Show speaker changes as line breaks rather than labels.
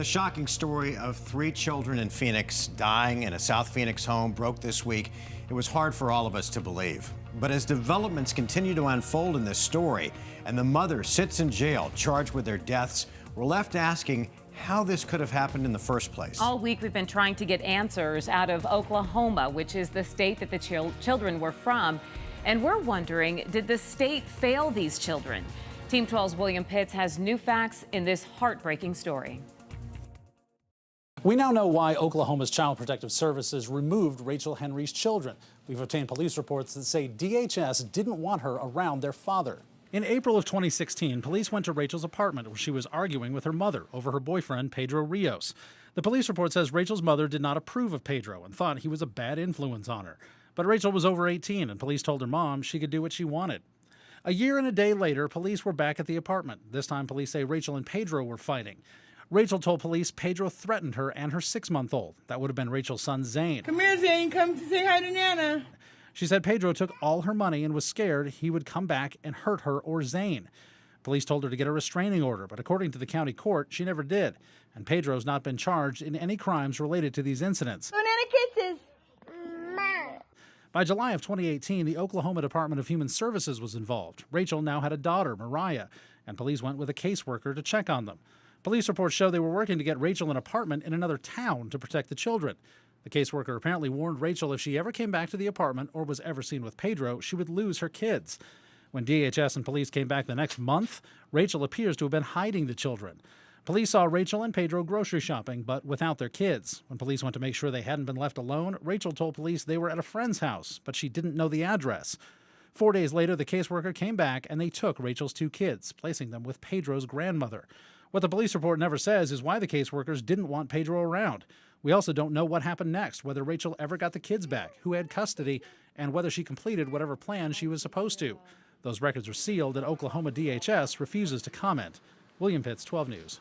The shocking story of 3 children in Phoenix dying in a South Phoenix home broke this week. It was hard for all of us to believe. But as developments continue to unfold in this story and the mother sits in jail charged with their deaths, we're left asking how this could have happened in the first place.
All week we've been trying to get answers out of Oklahoma, which is the state that the children were from. And we're wondering, did the state fail these children? Team 12's William Pitts has new facts in this heartbreaking story.
We now know why Oklahoma's Child Protective Services removed Rachel Henry's children. We've obtained police reports that say DHS didn't want her around their father. In April of 2016, police went to Rachel's apartment where she was arguing with her mother over her boyfriend, Pedro Rios. The police report says Rachel's mother did not approve of Pedro and thought he was a bad influence on her. But Rachel was over 18 and police told her mom she could do what she wanted. A year and a day later, police were back at the apartment. This time, police say Rachel and Pedro were fighting. Rachel told police Pedro threatened her and her 6-month-old. That would have been Rachel's son, Zane.
Come here, Zane. Come to say hi to Nana.
She said Pedro took all her money and was scared he would come back and hurt her or Zane. Police told her to get a restraining order, but according to the county court, she never did. And Pedro's not been charged in any crimes related to these incidents.
Oh, Nana kisses.
By July of 2018, the Oklahoma Department of Human Services was involved. Rachel now had a daughter, Mariah, and police went with a caseworker to check on them. Police reports show they were working to get Rachel an apartment in another town to protect the children. The caseworker apparently warned Rachel if she ever came back to the apartment or was ever seen with Pedro, she would lose her kids. When DHS and police came back the next month, Rachel appears to have been hiding the children. Police saw Rachel and Pedro grocery shopping, but without their kids. When police went to make sure they hadn't been left alone, Rachel told police they were at a friend's house, but she didn't know the address. 4 days later, the caseworker came back and they took Rachel's 2 kids, placing them with Pedro's grandmother. What the police report never says is why the caseworkers didn't want Pedro around. We also don't know what happened next, whether Rachel ever got the kids back, who had custody, and whether she completed whatever plan she was supposed to. Those records are sealed, and Oklahoma DHS refuses to comment. William Pitts, 12 News.